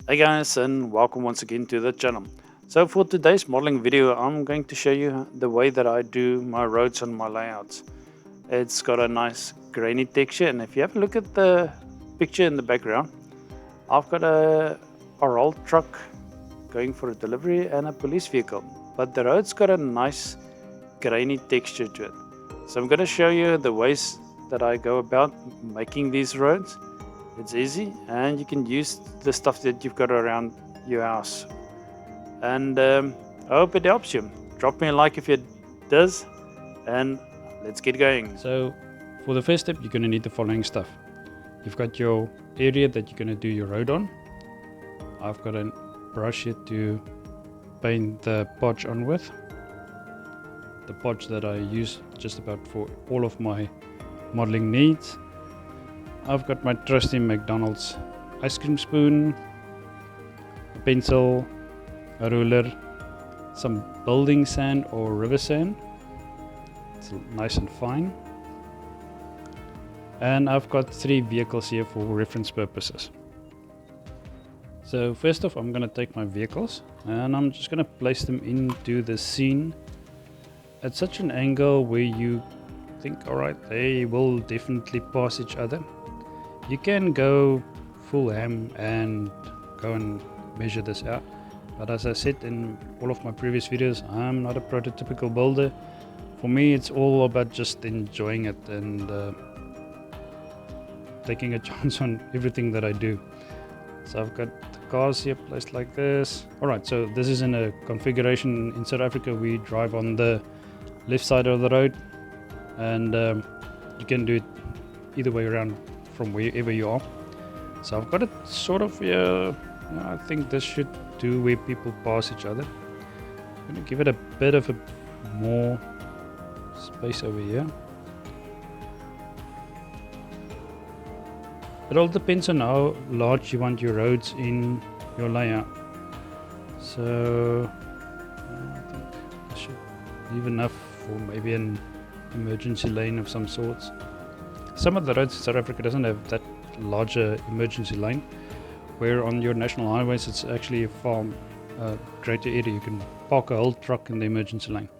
Hey guys, and welcome once again to the channel. So for today's modeling video, I'm going to show you the way that I do my roads and my layouts. It's got a nice grainy texture, and if you have a look at the picture in the background, I've got a roll truck going for a delivery and a police vehicle, but the road's got a nice grainy texture to it. So I'm going to show you the ways that I go about making these roads. It's easy, and you can use the stuff that you've got around your house. And I hope it helps you. Drop me a like if it does, and let's get going. So for the first step, you're going to need the following stuff. You've got your area that you're going to do your road on. I've got a brush here to paint the podge on with. The podge that I use just about for all of my modeling needs. I've got my trusty McDonald's ice cream spoon, a pencil, a ruler, some building sand or river sand. It's nice and fine. And I've got 3 vehicles here for reference purposes. So first off, I'm going to take my vehicles and I'm just going to place them into the scene at such an angle where you think, alright, they will definitely pass each other. You can go full ham and go and measure this out, but as I said in all of my previous videos, I'm not a prototypical builder. For me, it's all about just enjoying it and taking a chance on everything that I do. So I've got the cars here placed like this. Alright, so this is in a configuration in South Africa. We drive on the left side of the road, and you can do it either way around from wherever you are. So I've got it sort of here. I think this should do where people pass each other. I'm going to give it a bit of a more space over here. It all depends on how large you want your roads in your layout. So I think I should leave enough for maybe an emergency lane of some sorts. Some of the roads in South Africa doesn't have that larger emergency lane, where on your national highways it's actually a far greater area. You can park a whole truck in the emergency lane.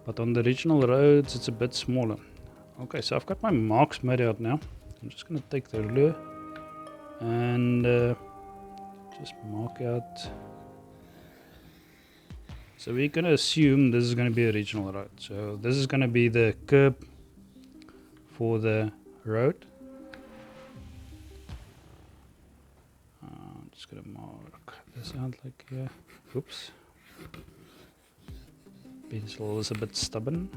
But on the regional roads it's a bit smaller. Okay, so I've got my marks made out now. I'm just going to take the ruler and just mark out. So we're going to assume this is going to be a regional road. So this is going to be the curb for the road. I'm just going to mark this out like here. Oops. Pencil is a bit stubborn.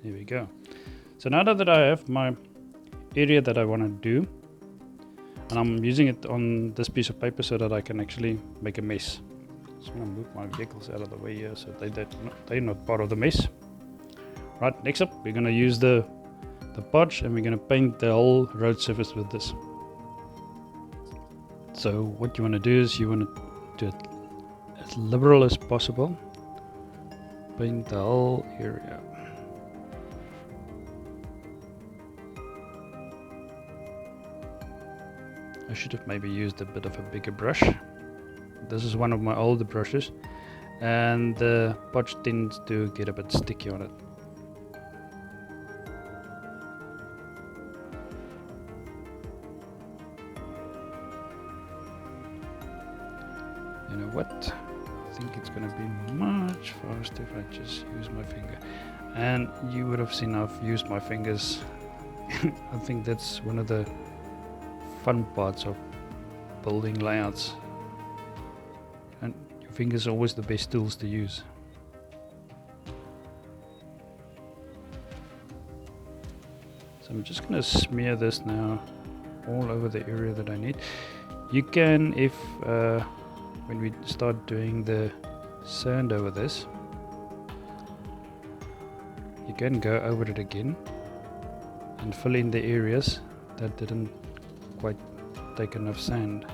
There we go. So now that I have my area that I want to do, and I'm using it on this piece of paper so that I can actually make a mess. So I'm going to move my vehicles out of the way here so they're not part of the mess. Right, next up we're going to use the podge, and we're going to paint the whole road surface with this. So what you want to do is you want to do it as liberal as possible. Paint the whole area. I should have maybe used a bit of a bigger brush. This is one of my older brushes, and the podge tends to get a bit sticky on it. You know what? I think it's going to be much faster if I just use my finger. And you would have seen I've used my fingers. I think that's one of the fun parts of building layouts. And your fingers are always the best tools to use. So I'm just going to smear this now all over the area that I need. You can, if when we start doing the sand over this, you can go over it again and fill in the areas that didn't quite take enough sand.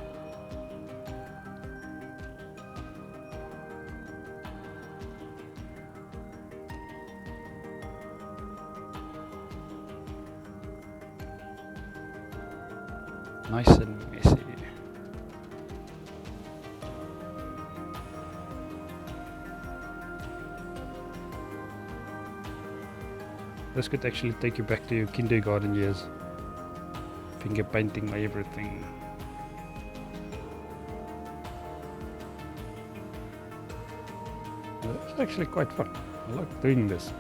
Nice and messy. This could actually take you back to your kindergarten years. Finger painting everything. It's actually quite fun. I like doing this.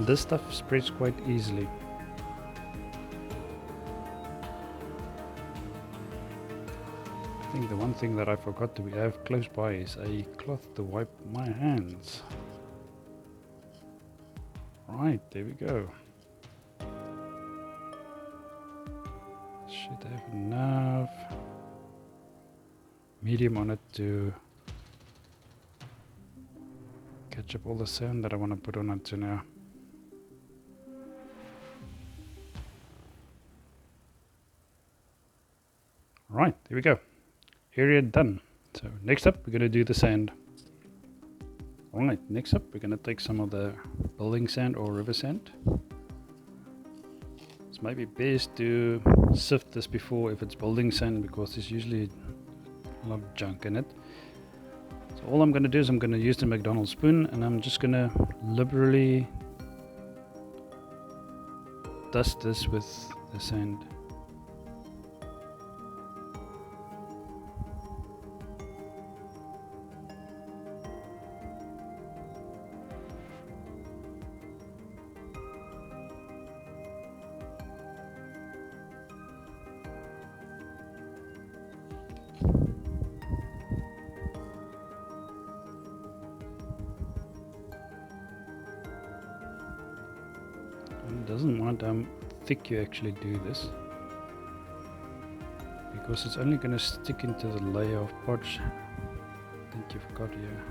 This stuff spreads quite easily. I think the one thing that I forgot to have close by is a cloth to wipe my hands. Right, there we go. Should have enough medium on it to catch up all the sand that I want to put on it to now. Right, there we go. Area done. So next up we're going to do the sand. Alright, next up we're going to take some of the building sand or river sand. It's maybe best to sift this before if it's building sand, because there's usually a lot of junk in it. So all I'm going to do is I'm going to use the McDonald's spoon, and I'm just going to liberally dust this with the sand. It doesn't want how thick you actually do this, because it's only going to stick into the layer of podge that you've got here.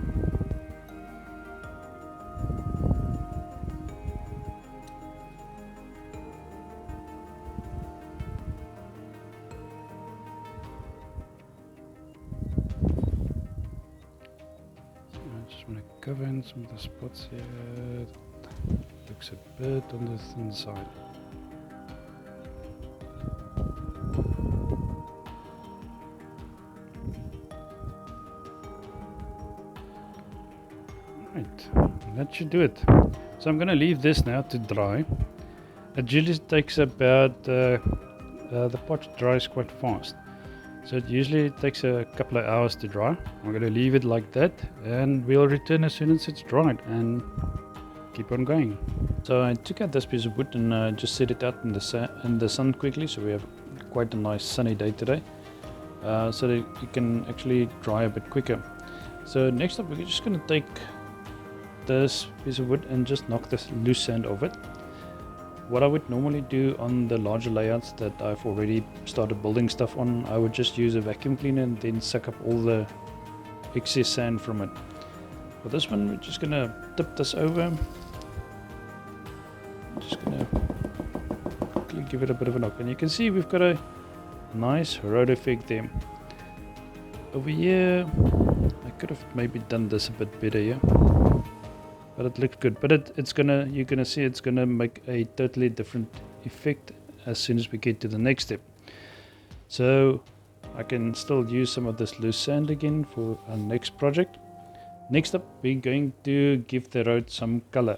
I just want to cover in some of the spots here. Looks a bit on the thin side. Right, that should do it. So I'm going to leave this now to dry. It usually takes about, the pot dries quite fast. So it usually takes a couple of hours to dry. I'm going to leave it like that, and we'll return as soon as it's dried and keep on going. So I took out this piece of wood and just set it out in the sun quickly, so we have quite a nice sunny day today, so that it can actually dry a bit quicker. So next up we're just going to take this piece of wood and just knock this loose sand off it. What I would normally do on the larger layouts that I've already started building stuff on, I would just use a vacuum cleaner and then suck up all the excess sand from it. For this one we're just going to tip this over. I'm just going to quickly give it a bit of a knock, and you can see we've got a nice road effect there. Over here I could have maybe done this a bit better here, but it looks good. But you're gonna see it's gonna make a totally different effect as soon as we get to the next step. So I can still use some of this loose sand again for our next project. Next up we're going to give the road some color.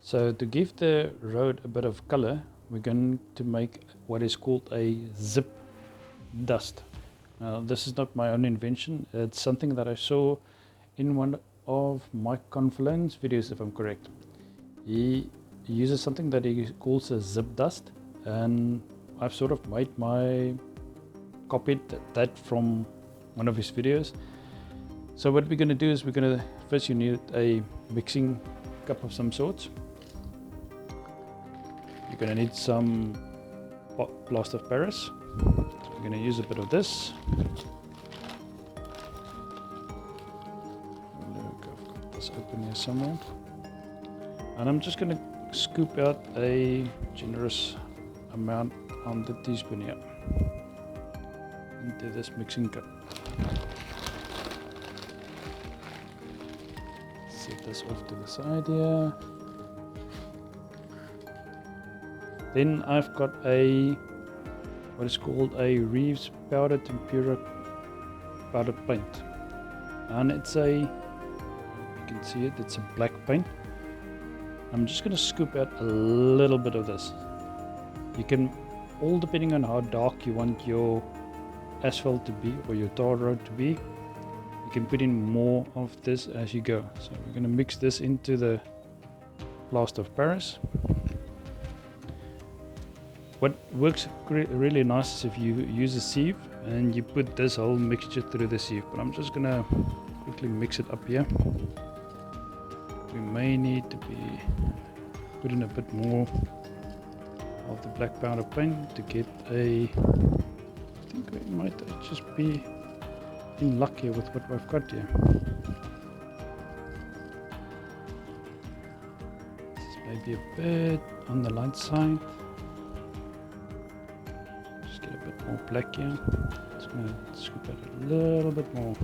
So to give the road a bit of color, we're going to make what is called a zip dust. Now this is not my own invention, it's something that I saw in one of Mike Conflone's videos, if I'm correct. He uses something that he calls a zip dust, and I've sort of copied that from one of his videos. So what we're going to do is first you need a mixing cup of some sorts. You're going to need some plaster of Paris. So we're going to use a bit of this. Look, I've got this open here somewhere. And I'm just going to scoop out a generous amount on the teaspoon here into this mixing cup. Set this off to the side here. Then I've got what is called a Reeves powder tempera powdered paint, and it's a, you can see it, it's a black paint. I'm just going to scoop out a little bit of this. You can, all depending on how dark you want your asphalt to be or your tar road to be, you can put in more of this as you go. So we're going to mix this into the plaster of Paris. What works really nice is if you use a sieve and you put this whole mixture through the sieve, but I'm just going to quickly mix it up here. We may need to be put in a bit more of the black powder paint to get a, I think we might just be in luck here with what we've got here. This is maybe a bit on the light side. Just get a bit more black here. Just going to scoop out a little bit more.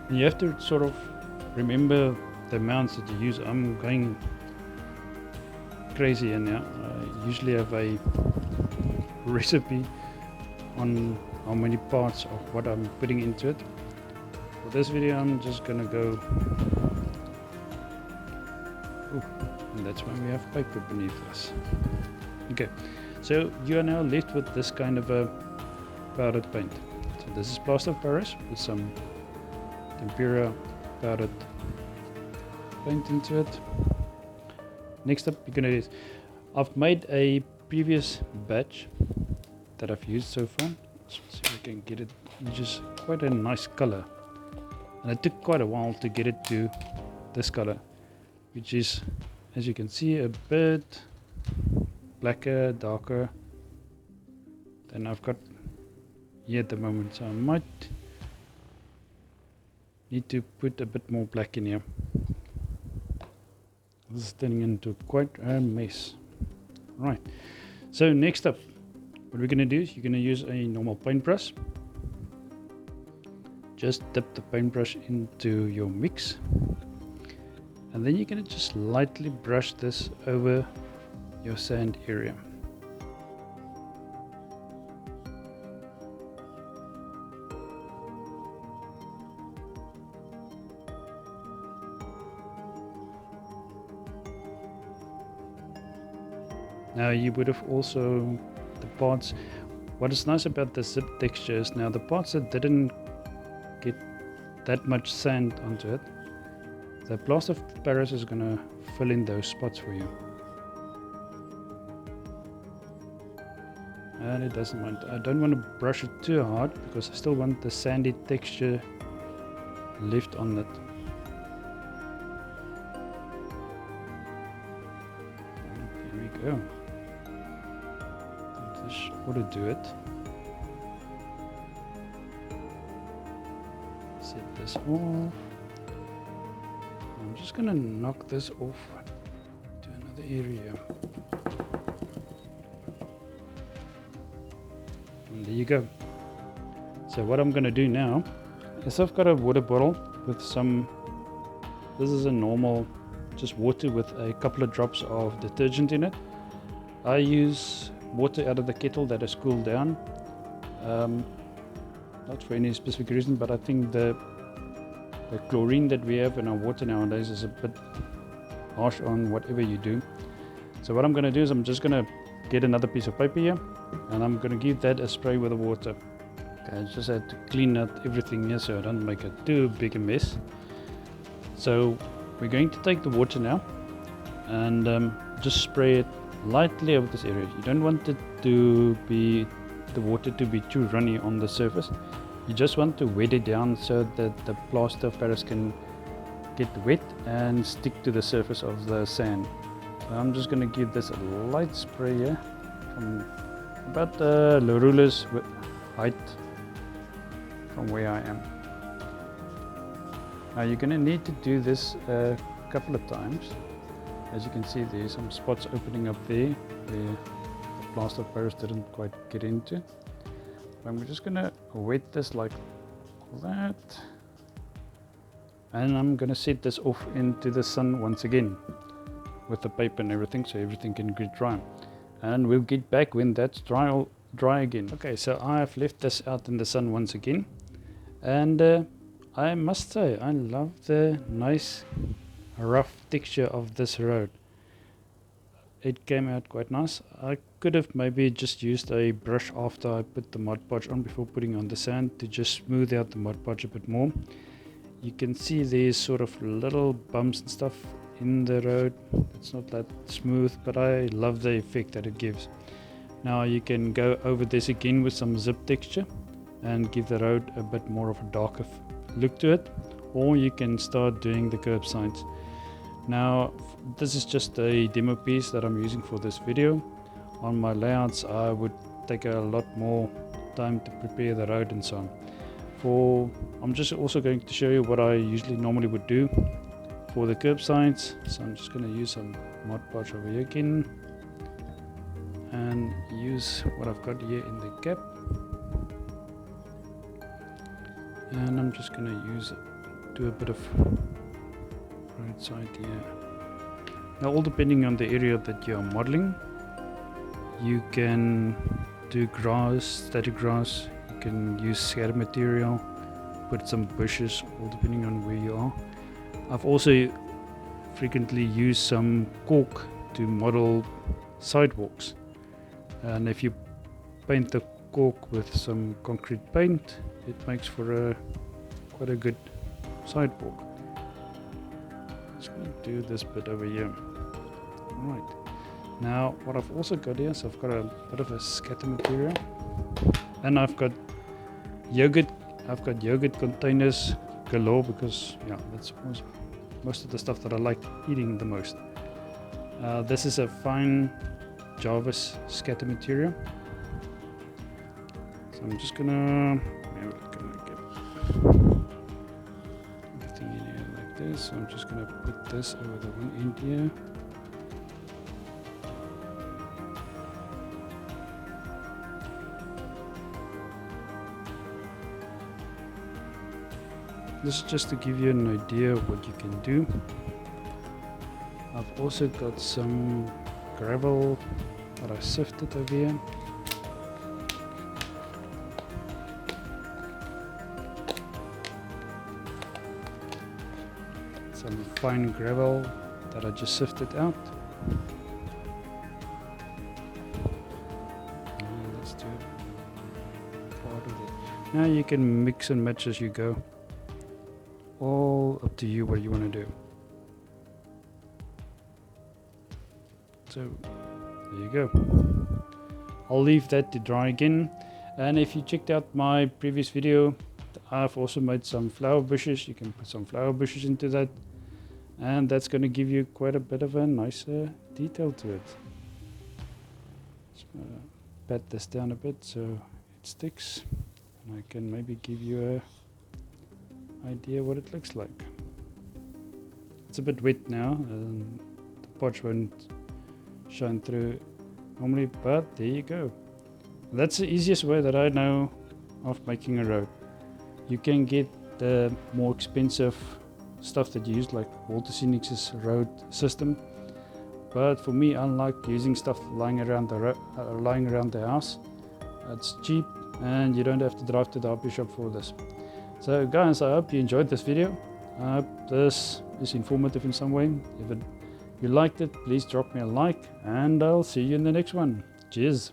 And you have to sort of remember the amounts that you use. I'm going crazy here now. I usually have a recipe on how many parts of what I'm putting into it. For this video I'm just gonna go, and that's why we have paper beneath us. Okay, so you are now left with this kind of a powdered paint. So this is plaster of Paris with some tempera powdered paint into it. Next up you're gonna do is, I've made a previous batch that I've used so far. Let's see if we can get it, which is quite a nice color, and it took quite a while to get it to this color, which is, as you can see, a bit blacker, darker than I've got here at the moment. So I might need to put a bit more black in here. This is turning into quite a mess. Right, so next up, what we're going to do is you're going to use a normal paintbrush. Just dip the paintbrush into your mix, and then you're going to just lightly brush this over your sand area. Now you would have also, the parts, what is nice about the zip texture is now the parts that didn't get that much sand onto it, the plaster of Paris is going to fill in those spots for you. And it doesn't mind, I don't want to brush it too hard because I still want the sandy texture left on it. There we go. This ought to do it. Set this off. I'm just going to knock this off to another area. And there you go. So what I'm going to do now is I've got a water bottle with some, this is a normal, just water with a couple of drops of detergent in it. I use water out of the kettle that has cooled down, not for any specific reason, but I think the chlorine that we have in our water nowadays is a bit harsh on whatever you do. So what I'm going to do is I'm just going to get another piece of paper here, and I'm going to give that a spray with the water. Okay, I just had to clean out everything here so I don't make it too big a mess. So we're going to take the water now and just spray it lightly over this area. You don't want it to be, the water to be too runny on the surface. You just want to wet it down so that the plaster of Paris can get wet and stick to the surface of the sand. So I'm just going to give this a light spray here from about the ruler's height from where I am. Now you're going to need to do this a couple of times. As you can see, there's some spots opening up there where the plaster of Paris didn't quite get into. I'm just going to wet this like that, and I'm going to set this off into the sun once again with the paper and everything, so everything can get dry. And we'll get back when that's dry dry again. Okay, so I've left this out in the sun once again, and I must say I love the nice rough texture of this road. It came out quite nice. I could have maybe just used a brush after I put the Mod Podge on before putting on the sand to just smooth out the Mod Podge a bit more. You can see there's sort of little bumps and stuff in the road. It's not that smooth, but I love the effect that it gives. Now you can go over this again with some zip texture and give the road a bit more of a darker look to it, or you can start doing the curb signs. Now this is just a demo piece that I'm using for this video. On my layouts I would take a lot more time to prepare the road and so on. I'm just also going to show you what I usually normally would do for the curb signs. So I'm just going to use some Mod Podge over here again and use what I've got here in the gap, and I'm just going to do a bit of roadside here. Now, all depending on the area that you are modeling, you can do grass, static grass, you can use scatter material, put some bushes, all depending on where you are. I've also frequently used some cork to model sidewalks, and if you paint the cork with some concrete paint, it makes for quite a good sidewalk. Just going to do this bit over here. Alright, now what I've also got here, so I've got a bit of a scatter material, and I've got yogurt containers galore, because yeah, that's most of the stuff that I like eating the most. This is a fine Jarvis scatter material, so I'm just gonna get everything in here like this. So I'm just gonna put this over the one end here. This is just to give you an idea of what you can do. I've also got some gravel that I sifted over here. Some fine gravel that I just sifted out. And let's do part of it. Now you can mix and match as you go. All up to you what you want to do. So there you go. I'll leave that to dry again, and if you checked out my previous video, I've also made some flower bushes. You can put some flower bushes into that, and that's going to give you quite a bit of a nicer detail to it. Just gonna pat this down a bit so it sticks, and I can maybe give you a idea what it looks like. It's a bit wet now, and the podge won't shine through normally, but there you go. That's the easiest way that I know of making a road. You can get the more expensive stuff that you use, like Walter Scenics' road system, but for me, I like using stuff lying around the house. It's cheap and you don't have to drive to the hobby shop for this. So guys, I hope you enjoyed this video. I hope this is informative in some way. If you liked it, please drop me a like, and I'll see you in the next one. Cheers.